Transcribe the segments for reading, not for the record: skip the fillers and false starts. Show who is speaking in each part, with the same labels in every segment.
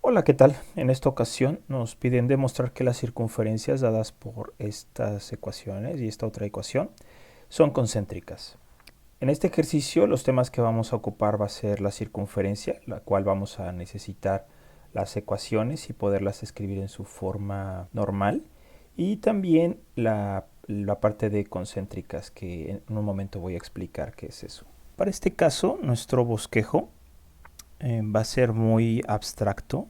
Speaker 1: Hola, ¿qué tal? En esta ocasión nos piden demostrar que las circunferencias dadas por estas ecuaciones y esta otra ecuación son concéntricas. En este ejercicio los temas que vamos a ocupar va a ser la circunferencia, la cual vamos a necesitar las ecuaciones y poderlas escribir en su forma normal, y también la parte de concéntricas, que en un momento voy a explicar qué es eso. Para este caso, nuestro bosquejo va a ser muy abstracto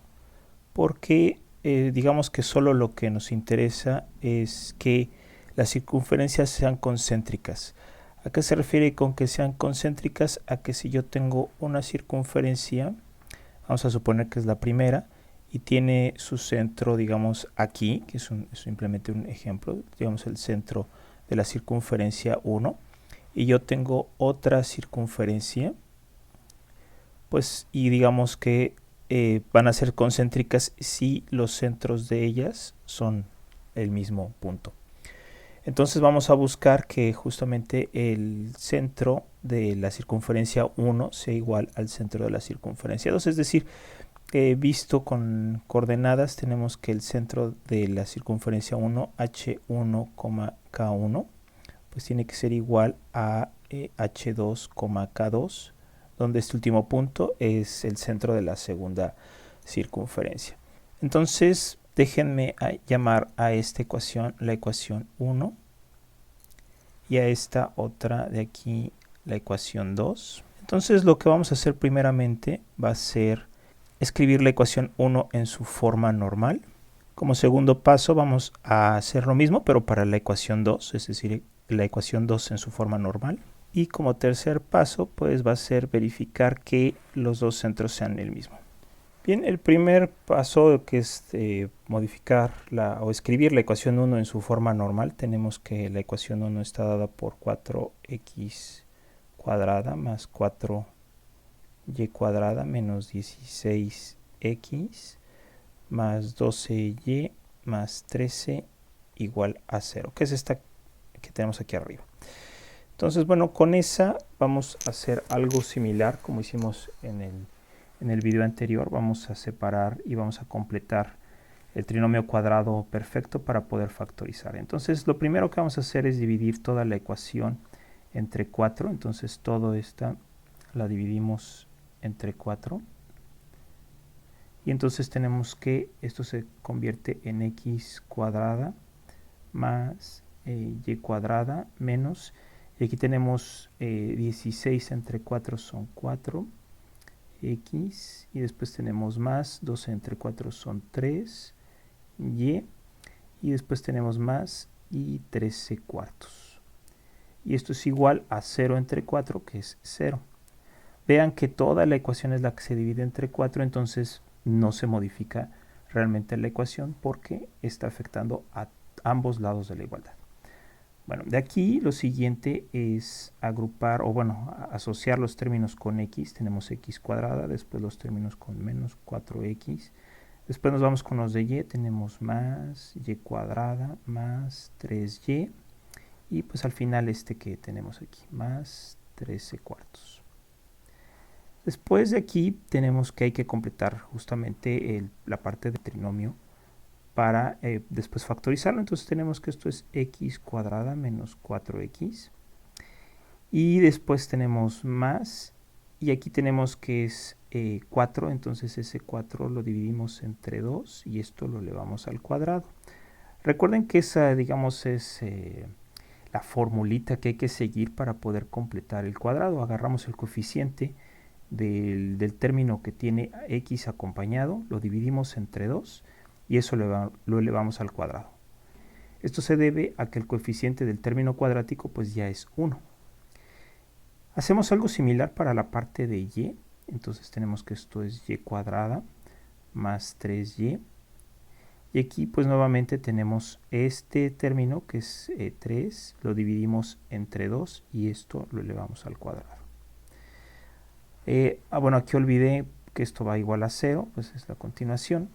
Speaker 1: porque digamos que solo lo que nos interesa es que las circunferencias sean concéntricas. ¿A qué se refiere con que sean concéntricas? A que si yo tengo una circunferencia, vamos a suponer que es la primera, y tiene su centro, digamos, aquí, que es simplemente un ejemplo, digamos el centro de la circunferencia 1, y yo tengo otra circunferencia, pues, y digamos que van a ser concéntricas si los centros de ellas son el mismo punto. Entonces vamos a buscar que justamente el centro de la circunferencia 1 sea igual al centro de la circunferencia 2, es decir, visto con coordenadas tenemos que el centro de la circunferencia 1, H1, K1, pues tiene que ser igual a H2, K2, donde este último punto es el centro de la segunda circunferencia. Entonces, déjenme llamar a esta ecuación la ecuación 1 y a esta otra de aquí la ecuación 2. Entonces, lo que vamos a hacer primeramente va a ser escribir la ecuación 1 en su forma normal. Como segundo paso vamos a hacer lo mismo, pero para la ecuación 2, es decir, la ecuación 2 en su forma normal. Y como tercer paso, pues va a ser verificar que los dos centros sean el mismo. Bien, el primer paso, que es modificar o escribir la ecuación 1 en su forma normal, tenemos que la ecuación 1 está dada por 4x cuadrada más 4y cuadrada menos 16x más 12y más 13 igual a 0, que es esta que tenemos aquí arriba. Entonces, bueno, con esa vamos a hacer algo similar como hicimos en el video anterior. Vamos a separar y vamos a completar el trinomio cuadrado perfecto para poder factorizar. Entonces, lo primero que vamos a hacer es dividir toda la ecuación entre 4. Entonces, toda esta la dividimos entre 4. Y entonces tenemos que esto se convierte en x cuadrada más y cuadrada menos, y aquí tenemos 16 entre 4 son 4x, y después tenemos más 12 entre 4 son 3y, y después tenemos más y 13 cuartos. Y esto es igual a 0 entre 4, que es 0. Vean que toda la ecuación es la que se divide entre 4, entonces no se modifica realmente la ecuación porque está afectando a ambos lados de la igualdad. Bueno, de aquí lo siguiente es agrupar, o bueno, asociar los términos con x. Tenemos x cuadrada, después los términos con menos 4x. Después nos vamos con los de y, tenemos más y cuadrada más 3y. Y pues al final este que tenemos aquí, más 13 cuartos. Después de aquí tenemos que hay que completar justamente la parte del trinomio para después factorizarlo. Entonces tenemos que esto es x cuadrada menos 4x. Y después tenemos más. Y aquí tenemos que es 4. Entonces ese 4 lo dividimos entre 2 y esto lo elevamos al cuadrado. Recuerden que esa, digamos, es la formulita que hay que seguir para poder completar el cuadrado. Agarramos el coeficiente del término que tiene x acompañado, lo dividimos entre 2 y eso lo elevamos al cuadrado. Esto se debe a que el coeficiente del término cuadrático pues ya es 1. Hacemos algo similar para la parte de y, entonces tenemos que esto es y cuadrada más 3y. Y aquí pues nuevamente tenemos este término que es 3, lo dividimos entre 2 y esto lo elevamos al cuadrado. Bueno, aquí olvidé que esto va igual a 0, pues es la continuación.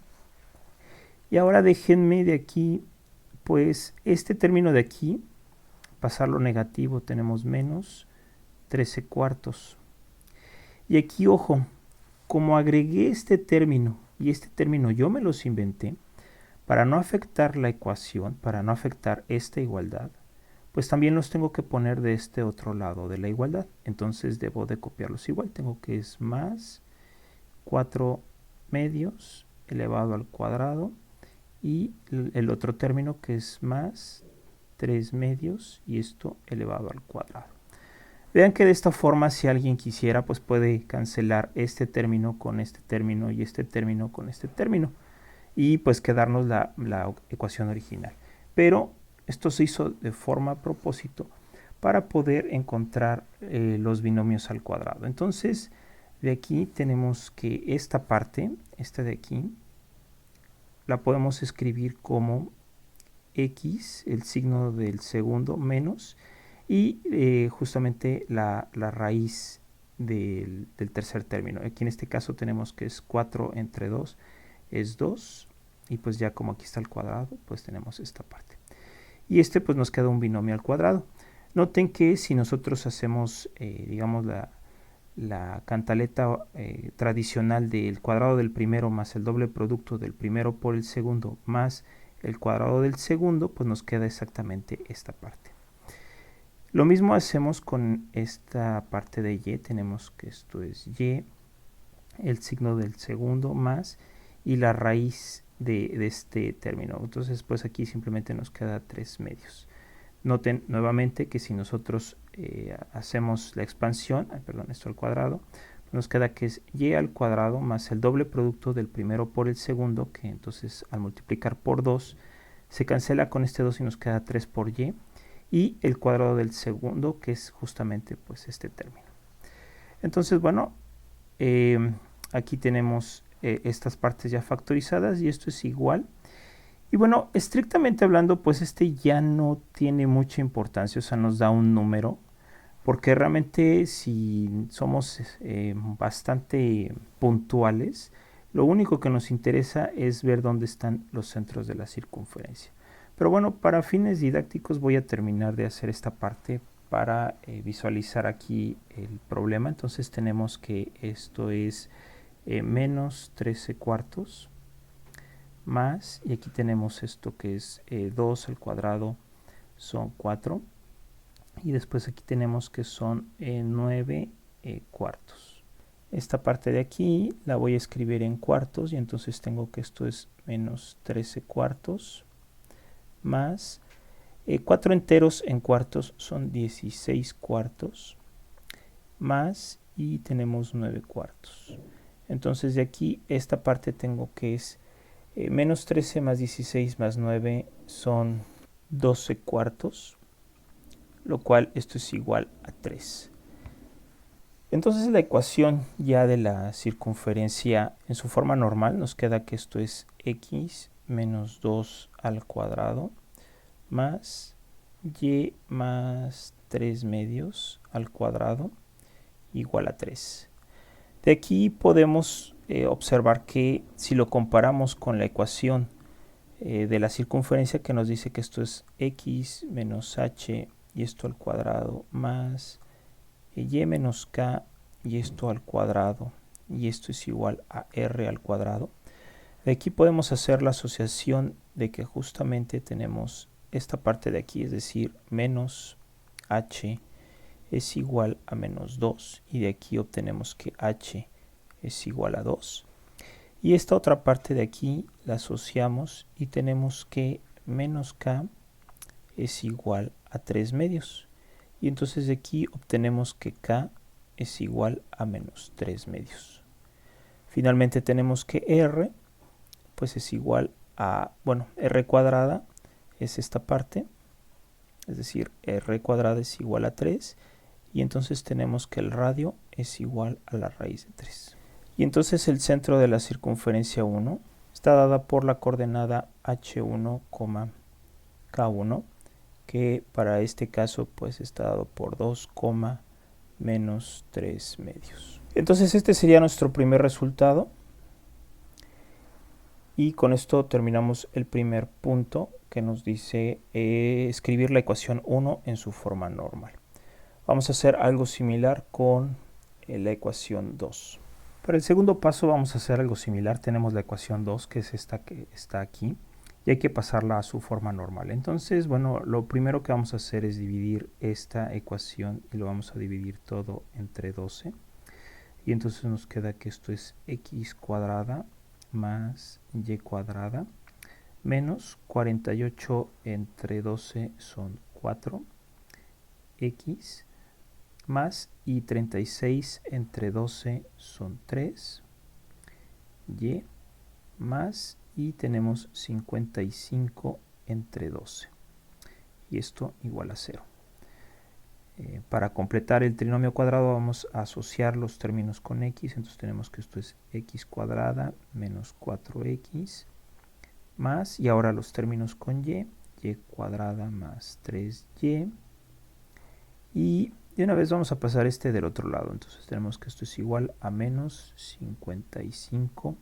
Speaker 1: Y ahora déjenme de aquí, pues este término de aquí, pasarlo negativo, tenemos menos 13 cuartos. Y aquí, ojo, como agregué este término y este término yo me los inventé para no afectar la ecuación, para no afectar esta igualdad, pues también los tengo que poner de este otro lado de la igualdad. Entonces debo de copiarlos igual. Tengo que es más 4 medios elevado al cuadrado y el otro término que es más 3 medios y esto elevado al cuadrado. Vean que de esta forma, si alguien quisiera, pues puede cancelar este término con este término y este término con este término y pues quedarnos la ecuación original. Pero esto se hizo de forma a propósito para poder encontrar los binomios al cuadrado. Entonces, de aquí tenemos que esta parte, esta de aquí, la podemos escribir como x, el signo del segundo, menos, y justamente la raíz del tercer término. Aquí en este caso tenemos que es 4 entre 2 es 2, y pues ya como aquí está el cuadrado, pues tenemos esta parte. Y este pues nos queda un binomio al cuadrado. Noten que si nosotros hacemos, digamos, la cantaleta tradicional del cuadrado del primero más el doble producto del primero por el segundo más el cuadrado del segundo, pues nos queda exactamente esta parte. Lo mismo hacemos con esta parte de y, tenemos que esto es y, el signo del segundo más y la raíz de este término. Entonces pues aquí simplemente nos queda 3 medios. Noten nuevamente que si nosotros hacemos la expansión, esto al cuadrado, nos queda que es y al cuadrado más el doble producto del primero por el segundo, que entonces al multiplicar por 2 se cancela con este 2 y nos queda 3 por y el cuadrado del segundo, que es justamente pues este término. Entonces, bueno, aquí tenemos estas partes ya factorizadas y esto es igual. Y bueno, estrictamente hablando, pues este ya no tiene mucha importancia, o sea, nos da un número, porque realmente si somos bastante puntuales, lo único que nos interesa es ver dónde están los centros de la circunferencia. Pero bueno, para fines didácticos voy a terminar de hacer esta parte para visualizar aquí el problema. Entonces tenemos que esto es menos 13 cuartos más, y aquí tenemos esto que es 2 al cuadrado son 4, y después aquí tenemos que son 9 cuartos. Esta parte de aquí la voy a escribir en cuartos, y entonces tengo que esto es menos 13 cuartos más 4 enteros en cuartos son 16 cuartos más, y tenemos 9 cuartos. Entonces de aquí esta parte tengo que es menos 13 más 16 más 9 son 12 cuartos, lo cual esto es igual a 3. Entonces la ecuación ya de la circunferencia en su forma normal nos queda que esto es x menos 2 al cuadrado más y más 3 medios al cuadrado igual a 3. De aquí podemos observar que si lo comparamos con la ecuación de la circunferencia, que nos dice que esto es x menos h y esto al cuadrado más y menos k y esto al cuadrado, y esto es igual a r al cuadrado. De aquí podemos hacer la asociación de que justamente tenemos esta parte de aquí, es decir, menos h es igual a menos 2, y de aquí obtenemos que h es igual a 2. Y esta otra parte de aquí la asociamos y tenemos que menos k es igual a 3 medios. Y entonces de aquí obtenemos que k es igual a menos 3 medios. Finalmente tenemos que r pues es igual a, bueno, r cuadrada es esta parte, es decir, r cuadrada es igual a 3, y entonces tenemos que el radio es igual a la raíz de 3. Y entonces el centro de la circunferencia 1 está dada por la coordenada h1, k1, que para este caso pues está dado por 2, menos 3 medios. Entonces este sería nuestro primer resultado. Y con esto terminamos el primer punto, que nos dice escribir la ecuación 1 en su forma normal. Vamos a hacer algo similar con la ecuación 2. Para el segundo paso vamos a hacer algo similar. Tenemos la ecuación 2, que es esta que está aquí, y hay que pasarla a su forma normal. Entonces, bueno, lo primero que vamos a hacer es dividir esta ecuación y lo vamos a dividir todo entre 12. Y entonces nos queda que esto es x cuadrada más y cuadrada menos 48 entre 12 son 4, x más y 36 entre 12 son 3, y más y tenemos 55 entre 12. Y esto igual a 0. Para completar el trinomio cuadrado vamos a asociar los términos con x. Entonces tenemos que esto es x cuadrada menos 4x más, y ahora los términos con y cuadrada más 3y. Y de una vez vamos a pasar este del otro lado. Entonces tenemos que esto es igual a menos 55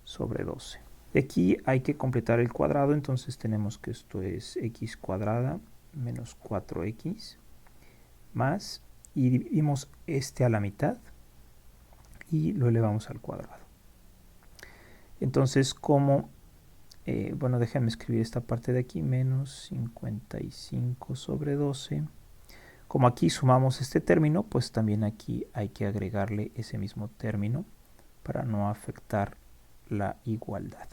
Speaker 1: sobre 12. De aquí hay que completar el cuadrado, entonces tenemos que esto es x cuadrada menos 4x más, y dividimos este a la mitad y lo elevamos al cuadrado. Entonces, como, bueno, déjenme escribir esta parte de aquí, menos 55 sobre 12. Como aquí sumamos este término, pues también aquí hay que agregarle ese mismo término para no afectar la igualdad.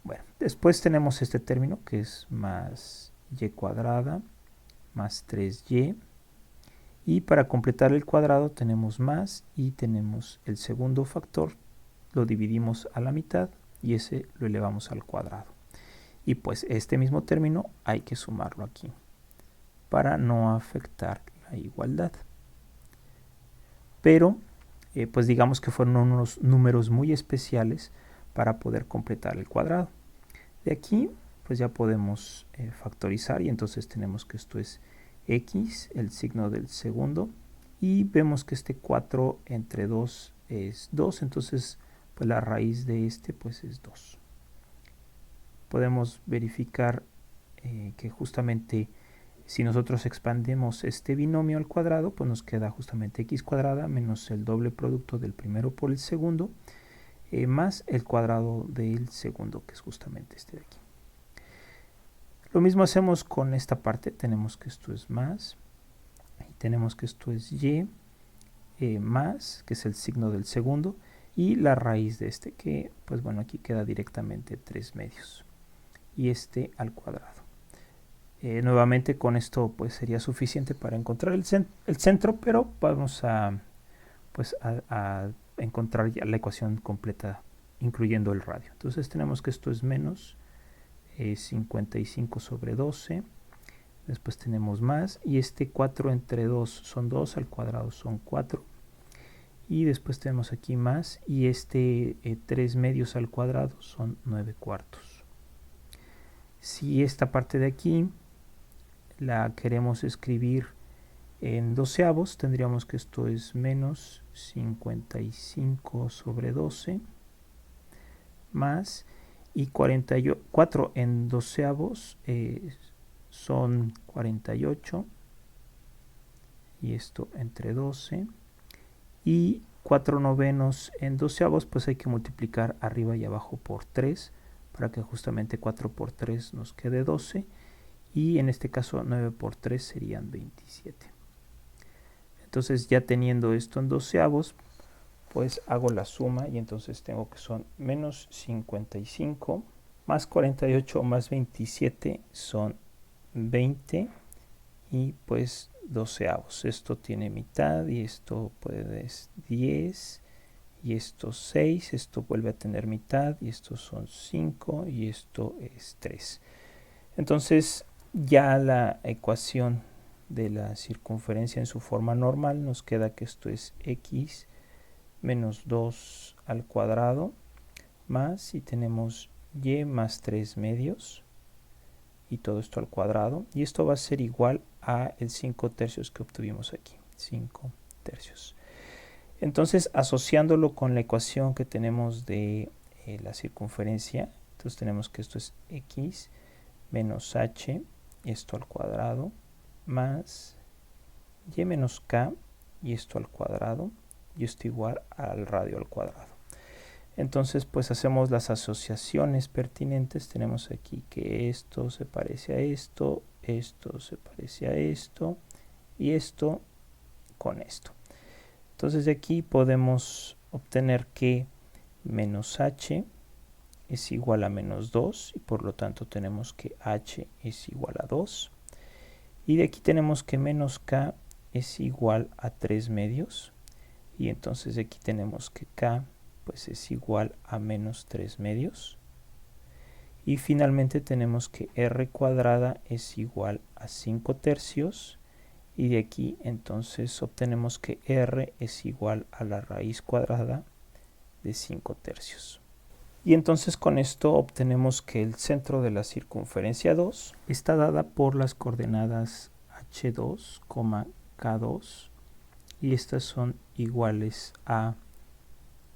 Speaker 1: Bueno, después tenemos este término que es más y cuadrada más 3y, y para completar el cuadrado tenemos más y tenemos el segundo factor, lo dividimos a la mitad y ese lo elevamos al cuadrado. Y pues este mismo término hay que sumarlo aquí para no afectar la igualdad. Pero pues digamos que fueron unos números muy especiales para poder completar el cuadrado. De aquí pues ya podemos factorizar, y entonces tenemos que esto es x, el signo del segundo, y vemos que este 4 entre 2 es 2, entonces pues la raíz de este pues es 2. Podemos verificar que justamente si nosotros expandemos este binomio al cuadrado, pues nos queda justamente x cuadrada menos el doble producto del primero por el segundo, más el cuadrado del segundo, que es justamente este de aquí. Lo mismo hacemos con esta parte, tenemos que esto es más, y tenemos que esto es y, más, que es el signo del segundo, y la raíz de este, que pues bueno, aquí queda directamente 3 medios, y este al cuadrado. Nuevamente con esto pues sería suficiente para encontrar el centro, pero vamos a, pues, a encontrar ya la ecuación completa incluyendo el radio. Entonces tenemos que esto es menos 55 sobre 12, después tenemos más, y este 4 entre 2 son 2, al cuadrado son 4, y después tenemos aquí más, y este 3 medios al cuadrado son 9 cuartos. Si esta parte de aquí la queremos escribir en doceavos, tendríamos que esto es menos 55 sobre 12 más, y 44 en doceavos son 48, y esto entre 12, y 4 novenos en doceavos, pues hay que multiplicar arriba y abajo por 3 para que justamente 4 por 3 nos quede 12, y en este caso 9 por 3 serían 27. Entonces ya teniendo esto en doceavos, pues hago la suma, y entonces tengo que son menos 55 más 48 más 27 son 20, y pues doceavos. Esto tiene mitad, y esto pues 10, y esto 6, esto vuelve a tener mitad, y estos son 5, y esto es 3. Entonces ya la ecuación de la circunferencia en su forma normal nos queda que esto es x menos 2 al cuadrado más, y tenemos y más 3 medios, y todo esto al cuadrado, y esto va a ser igual a el 5 tercios que obtuvimos aquí, 5 tercios. Entonces, asociándolo con la ecuación que tenemos de la circunferencia, entonces tenemos que esto es x menos h, esto al cuadrado, más y menos k, y esto al cuadrado, y esto igual al radio al cuadrado. Entonces pues hacemos las asociaciones pertinentes. Tenemos aquí que esto se parece a esto, esto se parece a esto y esto con esto. Entonces de aquí podemos obtener que menos h es igual a menos 2 y por lo tanto tenemos que h es igual a 2. Y de aquí tenemos que menos k es igual a 3 medios. Y entonces de aquí tenemos que k pues es igual a menos 3 medios. Y finalmente tenemos que r cuadrada es igual a 5 tercios. Y de aquí entonces obtenemos que r es igual a la raíz cuadrada de 5 tercios. Y entonces con esto obtenemos que el centro de la circunferencia 2 está dada por las coordenadas h2, k2 y estas son iguales a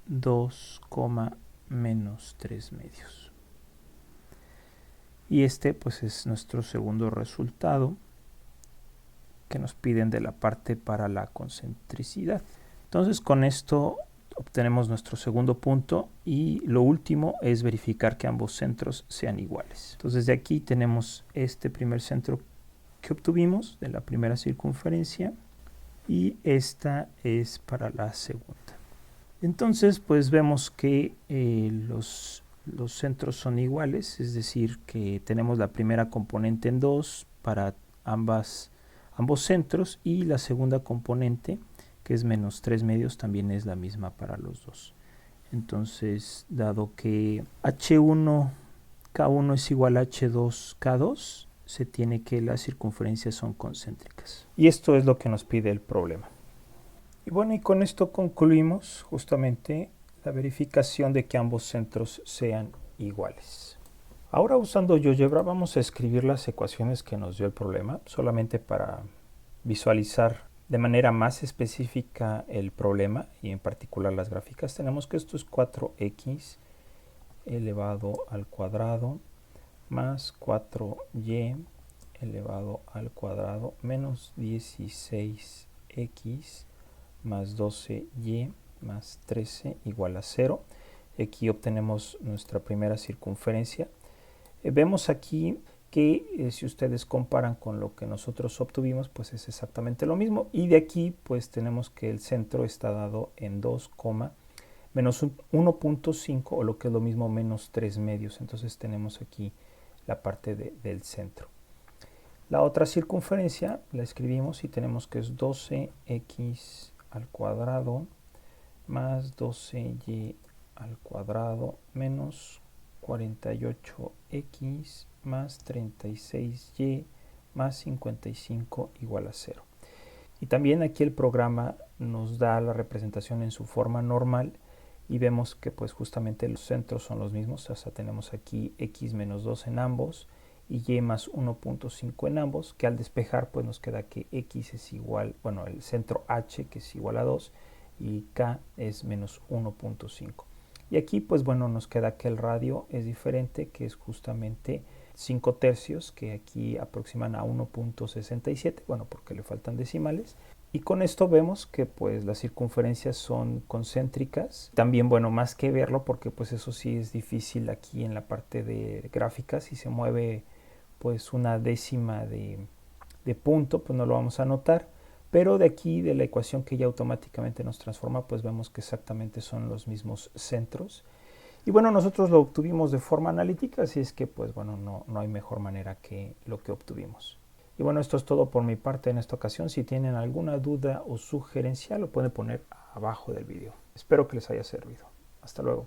Speaker 1: 2, menos 3 medios. Y este pues es nuestro segundo resultado que nos piden de la parte para la concentricidad. Entonces con esto obtenemos nuestro segundo punto y lo último es verificar que ambos centros sean iguales. Entonces de aquí tenemos este primer centro que obtuvimos de la primera circunferencia y esta es para la segunda. Entonces pues vemos que los centros son iguales, es decir que tenemos la primera componente en 2 para ambos centros y la segunda componente que es menos 3 medios también es la misma para los dos. Entonces dado que h1 k1 es igual a h2 k2 se tiene que las circunferencias son concéntricas y esto es lo que nos pide el problema. Y bueno, y con esto concluimos justamente la verificación de que ambos centros sean iguales. Ahora usando GeoGebra vamos a escribir las ecuaciones que nos dio el problema, solamente para visualizar de manera más específica el problema y en particular las gráficas. Tenemos que esto es 4x elevado al cuadrado más 4y elevado al cuadrado menos 16x más 12y más 13 igual a 0. Aquí obtenemos nuestra primera circunferencia. Vemos aquí que si ustedes comparan con lo que nosotros obtuvimos, pues es exactamente lo mismo. Y de aquí pues tenemos que el centro está dado en 2, menos 1.5 o lo que es lo mismo menos 3 medios. Entonces tenemos aquí la parte del centro. La otra circunferencia la escribimos y tenemos que es 12x al cuadrado más 12y al cuadrado menos 48x más 36y más 55 igual a 0. Y también aquí el programa nos da la representación en su forma normal y vemos que pues justamente los centros son los mismos, o sea tenemos aquí x menos 2 en ambos y y más 1.5 en ambos, que al despejar pues nos queda que x es igual, bueno, el centro h que es igual a 2 y k es menos 1.5. Y aquí pues bueno nos queda que el radio es diferente, que es justamente 5 tercios, que aquí aproximan a 1.67, bueno porque le faltan decimales. Y con esto vemos que pues las circunferencias son concéntricas. También bueno, más que verlo, porque pues eso sí es difícil aquí en la parte de gráficas, si se mueve pues una décima de punto, pues no lo vamos a notar. Pero de aquí, de la ecuación que ya automáticamente nos transforma, pues vemos que exactamente son los mismos centros. Y bueno, nosotros lo obtuvimos de forma analítica, así es que pues bueno, no hay mejor manera que lo que obtuvimos. Y bueno, esto es todo por mi parte en esta ocasión. Si tienen alguna duda o sugerencia, lo pueden poner abajo del video. Espero que les haya servido. Hasta luego.